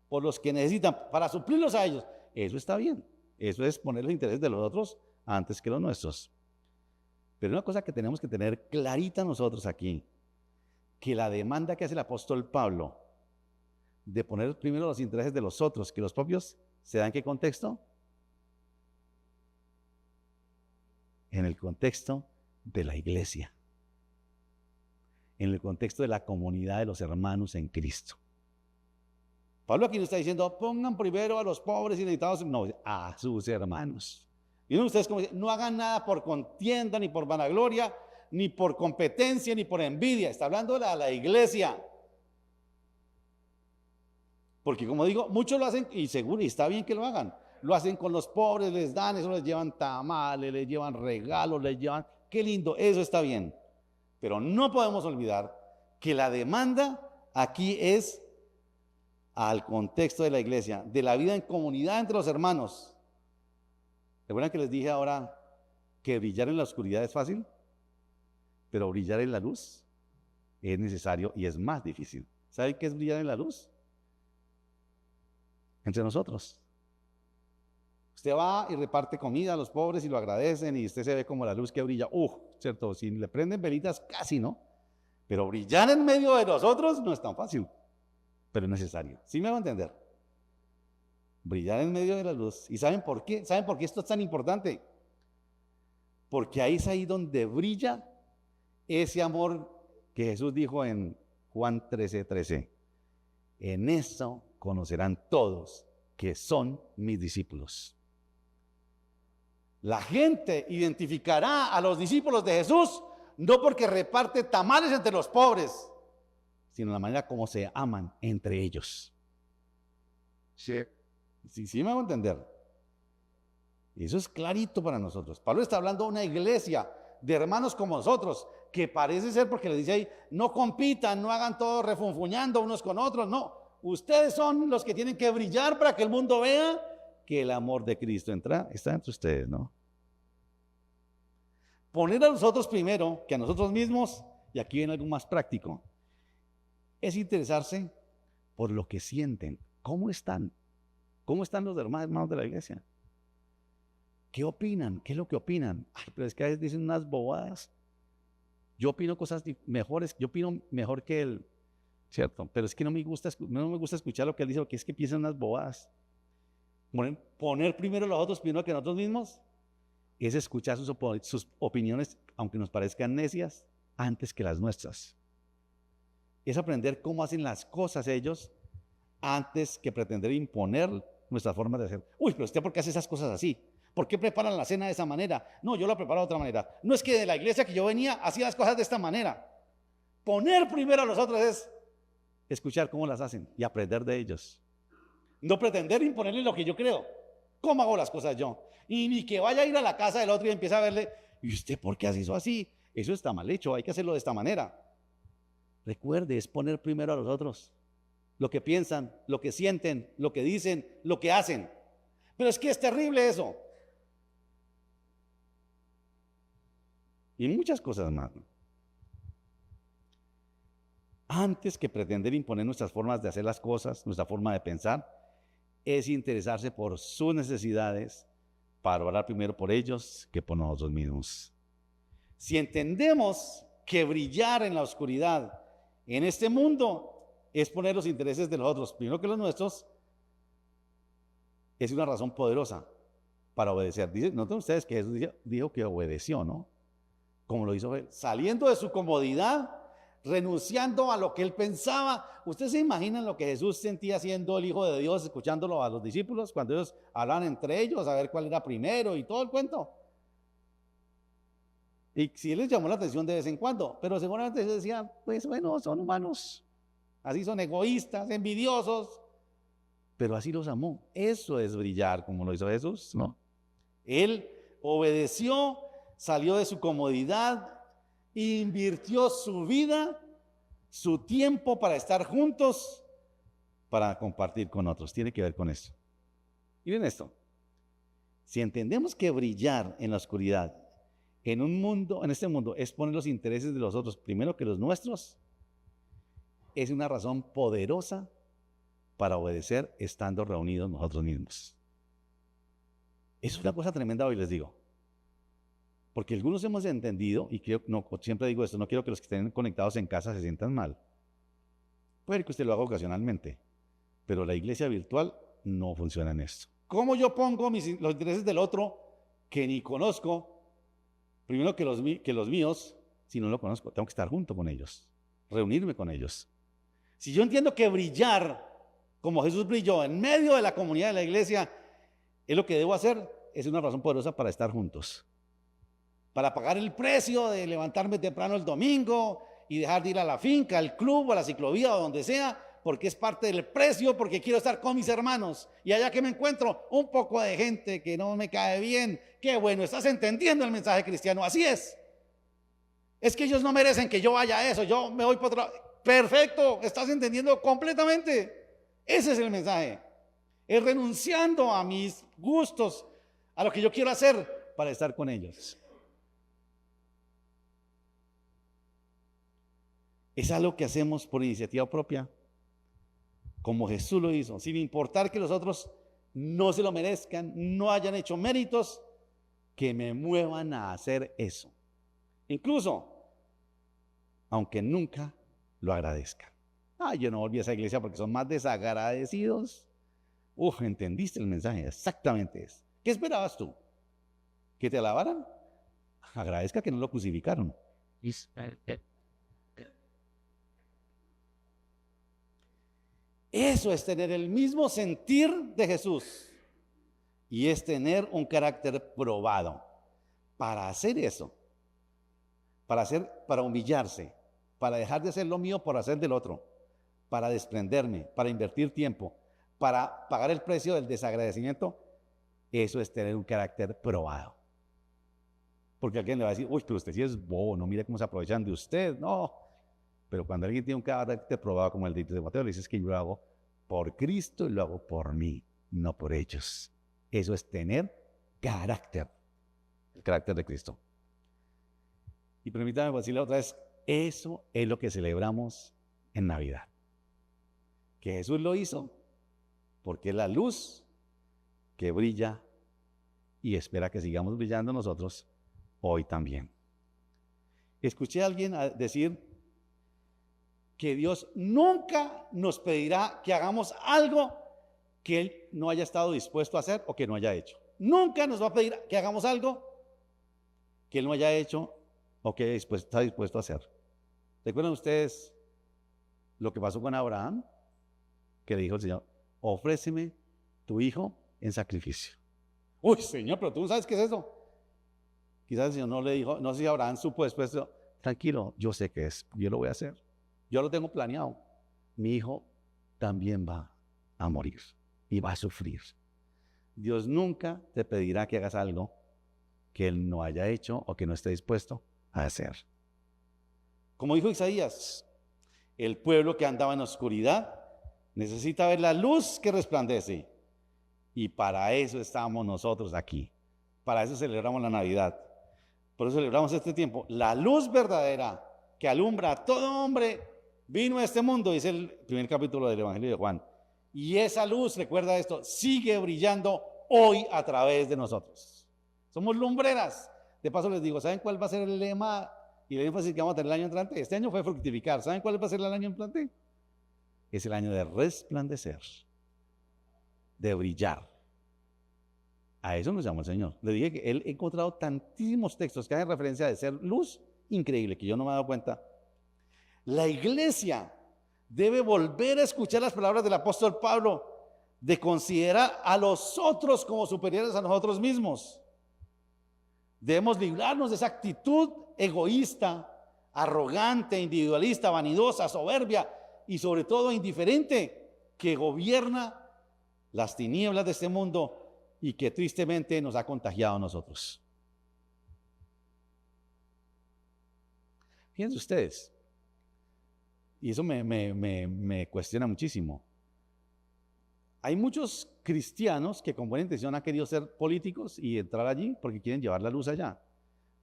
por los que necesitan, para suplirlos a ellos. Eso está bien, eso es poner los intereses de los otros antes que los nuestros. Pero una cosa que tenemos que tener clarita nosotros aquí, que la demanda que hace el apóstol Pablo de poner primero los intereses de los otros que los propios, ¿se da en qué contexto? En el contexto de la iglesia, en el contexto de la comunidad de los hermanos en Cristo. Pablo aquí no está diciendo, pongan primero a los pobres y necesitados, no, a sus hermanos. Y uno de ustedes como dice, no hagan nada por contienda, ni por vanagloria, ni por competencia, ni por envidia. Está hablando de la iglesia. Porque como digo, muchos lo hacen, y seguro, y está bien que lo hagan. Lo hacen con los pobres, les dan, eso les llevan tamales, les llevan regalos, les llevan, qué lindo, eso está bien. Pero no podemos olvidar que la demanda aquí es al contexto de la iglesia, de la vida en comunidad entre los hermanos. ¿Recuerdan que les dije ahora que brillar en la oscuridad es fácil? Pero brillar en la luz es necesario y es más difícil. ¿Saben qué es brillar en la luz? Entre nosotros. Usted va y reparte comida a los pobres y lo agradecen y usted se ve como la luz que brilla. ¿Cierto? Si le prenden velitas, casi no. Pero brillar en medio de nosotros no es tan fácil, pero es necesario. ¿Sí me va a entender? Brillar en medio de la luz. ¿Y saben por qué? ¿Saben por qué esto es tan importante? Porque ahí es ahí donde brilla ese amor que Jesús dijo en Juan 13:13. En eso conocerán todos que son mis discípulos. La gente identificará a los discípulos de Jesús no porque reparte tamales entre los pobres, sino la manera como se aman entre ellos. Sí, me hago entender. Y eso es clarito para nosotros. Pablo está hablando de una iglesia de hermanos como nosotros, que parece ser, porque le dice ahí, no compitan, no hagan todo refunfuñando unos con otros, no. Ustedes son los que tienen que brillar para que el mundo vea que el amor de Cristo está entre ustedes, ¿no? Poner a los otros primero que a nosotros mismos, y aquí viene algo más práctico, es interesarse por lo que sienten. ¿Cómo están? ¿Cómo están los hermanos de la iglesia? ¿Qué opinan? ¿Qué es lo que opinan? Ay, pero es que a veces dicen unas bobadas. Yo opino cosas mejores, yo opino mejor que él, ¿cierto? Pero es que no me gusta escuchar lo que él dice, porque es que piensan unas bobadas. Poner primero a los otros primero que nosotros mismos es escuchar sus opiniones, aunque nos parezcan necias, antes que las nuestras. Es aprender cómo hacen las cosas ellos antes que pretender imponer nuestras formas de hacer. Uy, pero usted, ¿por qué hace esas cosas así? ¿Por qué preparan la cena de esa manera? No, yo la preparo de otra manera. No, es que de la iglesia que yo venía hacía las cosas de esta manera. Poner primero a los otros es escuchar cómo las hacen y aprender de ellos. No pretender imponerle lo que yo creo. ¿Cómo hago las cosas yo? Y ni que vaya a ir a la casa del otro y empiece a verle, ¿y usted por qué hace eso así? Eso está mal hecho, hay que hacerlo de esta manera. Recuerde, es poner primero a los otros. Lo que piensan, lo que sienten, lo que dicen, lo que hacen. Pero es que es terrible eso. Y muchas cosas más, ¿no? Antes que pretender imponer nuestras formas de hacer las cosas, nuestra forma de pensar, es interesarse por sus necesidades para orar primero por ellos que por nosotros mismos. Si entendemos que brillar en la oscuridad en este mundo es poner los intereses de los otros primero que los nuestros, es una razón poderosa para obedecer. Noten ustedes que Jesús dijo que obedeció, ¿no? Como lo hizo él, saliendo de su comodidad, renunciando a lo que él pensaba. ¿Ustedes se imaginan lo que Jesús sentía siendo el Hijo de Dios, escuchándolo a los discípulos, cuando ellos hablaban entre ellos, a ver cuál era primero y todo el cuento? Y sí les llamó la atención de vez en cuando, pero seguramente ellos decían, pues bueno, son humanos, así son egoístas, envidiosos, pero así los amó. Eso es brillar como lo hizo Jesús, ¿no? Él obedeció, salió de su comodidad, invirtió su vida, su tiempo para estar juntos, para compartir con otros. Tiene que ver con eso. Y miren esto, si entendemos que brillar en la oscuridad, en este mundo, es poner los intereses de los otros primero que los nuestros, es una razón poderosa para obedecer estando reunidos nosotros mismos. Es una cosa tremenda hoy, les digo. Porque algunos hemos entendido, y siempre digo esto, no quiero que los que estén conectados en casa se sientan mal. Puede que usted lo haga ocasionalmente, pero la iglesia virtual no funciona en esto. ¿Cómo yo pongo los intereses del otro que ni conozco, primero que los míos, si no lo conozco? Tengo que estar junto con ellos, reunirme con ellos. Si yo entiendo que brillar, como Jesús brilló en medio de la comunidad de la iglesia, es lo que debo hacer, es una razón poderosa para estar juntos. Para pagar el precio de levantarme temprano el domingo y dejar de ir a la finca, al club, a la ciclovía o donde sea, porque es parte del precio, porque quiero estar con mis hermanos. Y allá que me encuentro un poco de gente que no me cae bien, qué bueno, estás entendiendo el mensaje cristiano, así es. Es que ellos no merecen que yo vaya a eso, yo me voy por otro lado. Perfecto, estás entendiendo completamente. Ese es el mensaje. Es renunciando a mis gustos, a lo que yo quiero hacer para estar con ellos. Es algo que hacemos por iniciativa propia, como Jesús lo hizo, sin importar que los otros no se lo merezcan, no hayan hecho méritos que me muevan a hacer eso. Incluso, aunque nunca lo agradezcan. Yo no volví a esa iglesia porque son más desagradecidos. ¿Entendiste el mensaje? Exactamente es. ¿Qué esperabas tú? ¿Que te alabaran? Agradezca que no lo crucificaron. Eso es tener el mismo sentir de Jesús y es tener un carácter probado. Para hacer eso, para humillarse, para dejar de hacer lo mío por hacer del otro, para desprenderme, para invertir tiempo, para pagar el precio del desagradecimiento, eso es tener un carácter probado. Porque alguien le va a decir, pero usted sí es bobo, no mire cómo se aprovechan de usted, no. Pero cuando alguien tiene un carácter probado como el de Timoteo, le dices que yo lo hago por Cristo y lo hago por mí, no por ellos. Eso es tener carácter, el carácter de Cristo. Y permítame decirle otra vez, eso es lo que celebramos en Navidad. Que Jesús lo hizo porque es la luz que brilla y espera que sigamos brillando nosotros hoy también. Escuché a alguien decir que Dios nunca nos pedirá que hagamos algo que Él no haya estado dispuesto a hacer o que no haya hecho. Nunca nos va a pedir que hagamos algo que Él no haya hecho o que está dispuesto a hacer. ¿Recuerdan ustedes lo que pasó con Abraham? Que le dijo el Señor, ofréceme tu hijo en sacrificio. Uy, Señor, pero tú no sabes qué es eso. Quizás el Señor no le dijo, no sé si Abraham supo después, tranquilo, yo sé qué es, yo lo voy a hacer. Yo lo tengo planeado. Mi hijo también va a morir y va a sufrir. Dios nunca te pedirá que hagas algo que Él no haya hecho o que no esté dispuesto a hacer. Como dijo Isaías, el pueblo que andaba en oscuridad necesita ver la luz que resplandece. Y para eso estamos nosotros aquí. Para eso celebramos la Navidad. Por eso celebramos este tiempo. La luz verdadera que alumbra a todo hombre vino a este mundo, dice el primer capítulo del Evangelio de Juan. Y esa luz, recuerda esto, sigue brillando hoy a través de nosotros. Somos lumbreras. De paso les digo, ¿saben cuál va a ser el lema y el énfasis que vamos a tener el año entrante? Este año fue fructificar. ¿Saben cuál va a ser el año entrante? Es el año de resplandecer, de brillar. A eso nos llama el Señor. Le dije que Él ha encontrado tantísimos textos que hacen referencia de ser luz increíble, que yo no me he dado cuenta. La iglesia debe volver a escuchar las palabras del apóstol Pablo de considerar a los otros como superiores a nosotros mismos. Debemos librarnos de esa actitud egoísta, arrogante, individualista, vanidosa, soberbia y sobre todo indiferente que gobierna las tinieblas de este mundo y que tristemente nos ha contagiado a nosotros. Fíjense ustedes, y eso me cuestiona muchísimo. Hay muchos cristianos que con buena intención han querido ser políticos y entrar allí porque quieren llevar la luz allá.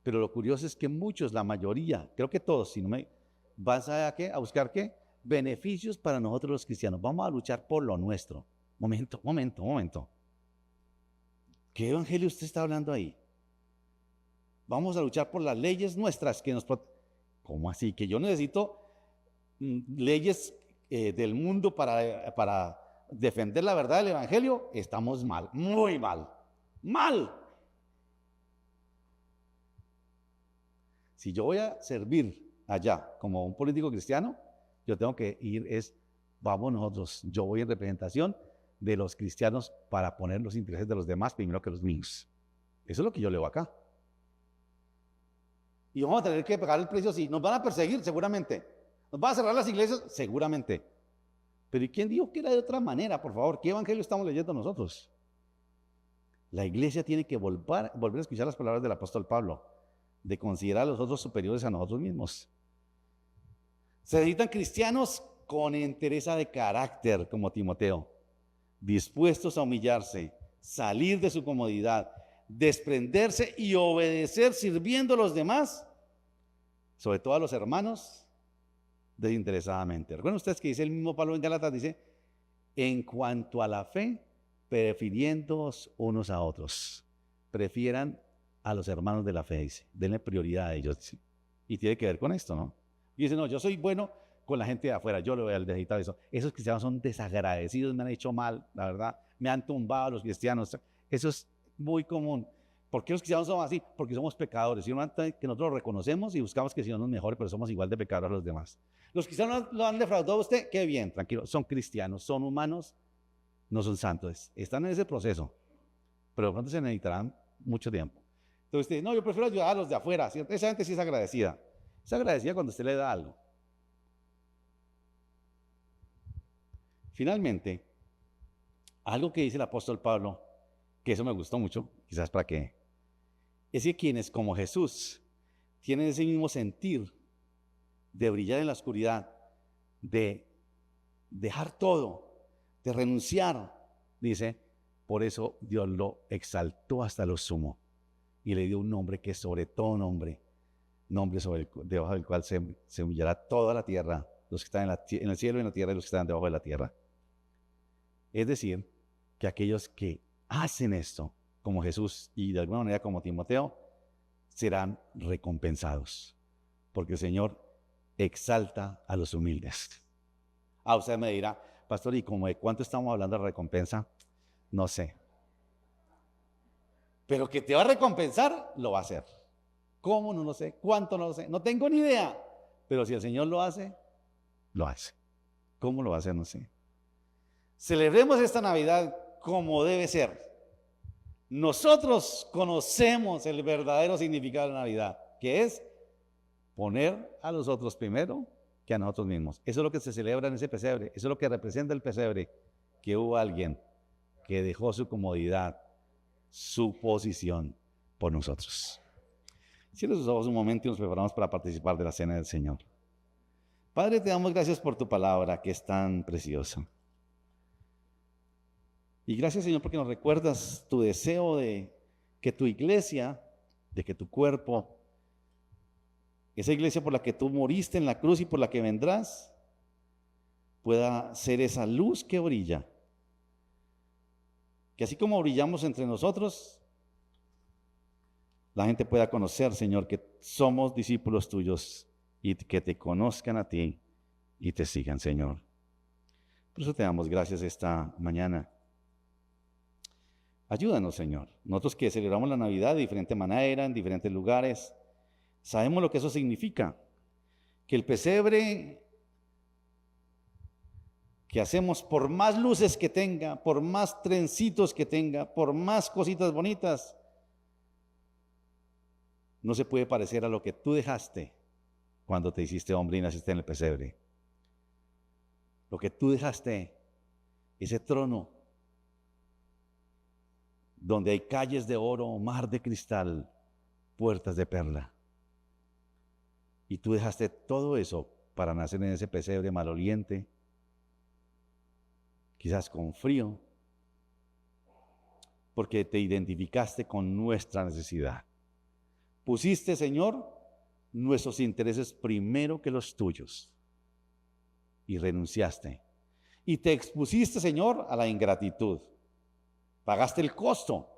Pero lo curioso es que muchos, la mayoría, creo que todos, si no me vas a buscar qué, beneficios para nosotros los cristianos. Vamos a luchar por lo nuestro. Momento. ¿Qué evangelio usted está hablando ahí? Vamos a luchar por las leyes nuestras que nos protegen. ¿Cómo así? Que yo necesito leyes del mundo para defender la verdad del evangelio. Estamos mal, muy mal, mal. Si yo voy a servir allá como un político cristiano, yo tengo que ir, vamos nosotros, yo voy en representación de los cristianos para poner los intereses de los demás primero que los míos. Eso es lo que yo leo acá. Y vamos a tener que pagar el precio, sí. Nos van a perseguir seguramente. Nos van a cerrar las iglesias seguramente. Pero ¿y quién dijo que era de otra manera, por favor? ¿Qué evangelio estamos leyendo nosotros? La iglesia tiene que volver a escuchar las palabras del apóstol Pablo, de considerar a los otros superiores a nosotros mismos. Se necesitan cristianos con entereza de carácter, como Timoteo, dispuestos a humillarse, salir de su comodidad, desprenderse y obedecer sirviendo a los demás, sobre todo a los hermanos, desinteresadamente. Recuerden ustedes que dice el mismo Pablo en Gálatas, dice, en cuanto a la fe, prefiriéndoos unos a otros. Prefieran a los hermanos de la fe, dice, denle prioridad a ellos. Y tiene que ver con esto, ¿no? Y dice, no, yo soy bueno con la gente de afuera, yo le voy al necesitado eso. Esos cristianos son desagradecidos, me han hecho mal, la verdad, me han tumbado los cristianos. Eso es muy común. ¿Por qué los cristianos somos así? Porque somos pecadores. Y que nosotros lo reconocemos y buscamos que el Señor nos mejore, pero somos igual de pecadores a los demás. Los cristianos lo han defraudado a usted, qué bien, tranquilo, son cristianos, son humanos, no son santos. Están en ese proceso, pero de pronto se necesitarán mucho tiempo. Entonces usted dice, no, yo prefiero ayudar a los de afuera. ¿Cierto? Esa gente sí es agradecida. Es agradecida cuando usted le da algo. Finalmente, algo que dice el apóstol Pablo, que eso me gustó mucho, quizás para qué, es que quienes como Jesús tienen ese mismo sentir de brillar en la oscuridad, de dejar todo de renunciar, dice, por eso Dios lo exaltó hasta lo sumo y le dio un nombre que es sobre todo nombre, debajo del cual se humillará toda la tierra, los que están en el cielo y en la tierra y los que están debajo de la tierra. Es decir, que aquellos que hacen esto, como Jesús y de alguna manera como Timoteo, serán recompensados, porque el Señor exalta a los humildes. Usted me dirá, pastor, ¿y como de cuánto estamos hablando de recompensa? No sé. Pero que te va a recompensar, lo va a hacer. ¿Cómo? No lo sé. ¿Cuánto? No lo sé. No tengo ni idea. Pero si el Señor lo hace, lo hace. ¿Cómo lo va a hacer? No sé. Celebremos esta Navidad como debe ser. Nosotros conocemos el verdadero significado de la Navidad, que es poner a los otros primero que a nosotros mismos. Eso es lo que se celebra en ese pesebre. Eso es lo que representa el pesebre, que hubo alguien que dejó su comodidad, su posición por nosotros. Cierra sus ojos un momento y nos preparamos para participar de la cena del Señor. Padre, te damos gracias por tu palabra que es tan preciosa. Y gracias, Señor, porque nos recuerdas tu deseo de que tu iglesia, de que tu cuerpo, esa iglesia por la que tú moriste en la cruz y por la que vendrás, pueda ser esa luz que brilla. Que así como brillamos entre nosotros, la gente pueda conocer, Señor, que somos discípulos tuyos y que te conozcan a ti y te sigan, Señor. Por eso te damos gracias esta mañana. Ayúdanos, Señor. Nosotros que celebramos la Navidad de diferente manera, en diferentes lugares, sabemos lo que eso significa. Que el pesebre que hacemos, por más luces que tenga, por más trencitos que tenga, por más cositas bonitas, no se puede parecer a lo que tú dejaste cuando te hiciste hombre y naciste en el pesebre. Lo que tú dejaste, ese trono, donde hay calles de oro, mar de cristal, puertas de perla. Y tú dejaste todo eso para nacer en ese pesebre maloliente, quizás con frío, porque te identificaste con nuestra necesidad. Pusiste, Señor, nuestros intereses primero que los tuyos y renunciaste. Y te expusiste, Señor, a la ingratitud. Pagaste el costo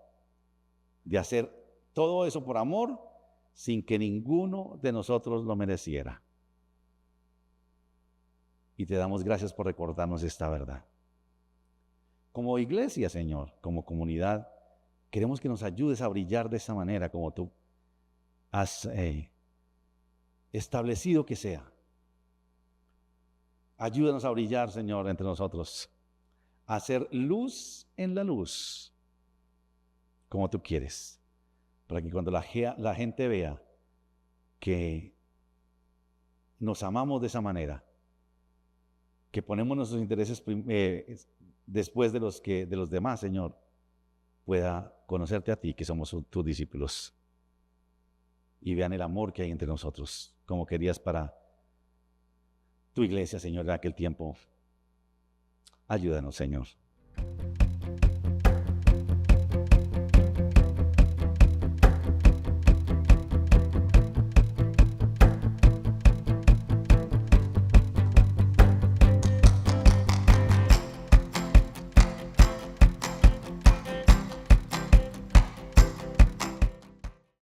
de hacer todo eso por amor sin que ninguno de nosotros lo mereciera. Y te damos gracias por recordarnos esta verdad. Como iglesia, Señor, como comunidad, queremos que nos ayudes a brillar de esa manera como tú has establecido que sea. Ayúdanos a brillar, Señor, entre nosotros, a hacer luz en la luz, como tú quieres, para que cuando la gente vea que nos amamos de esa manera, que ponemos nuestros intereses después de los demás, Señor, pueda conocerte a ti, que somos tus discípulos, y vean el amor que hay entre nosotros, como querías para tu iglesia, Señor, en aquel tiempo. Ayúdanos, Señor.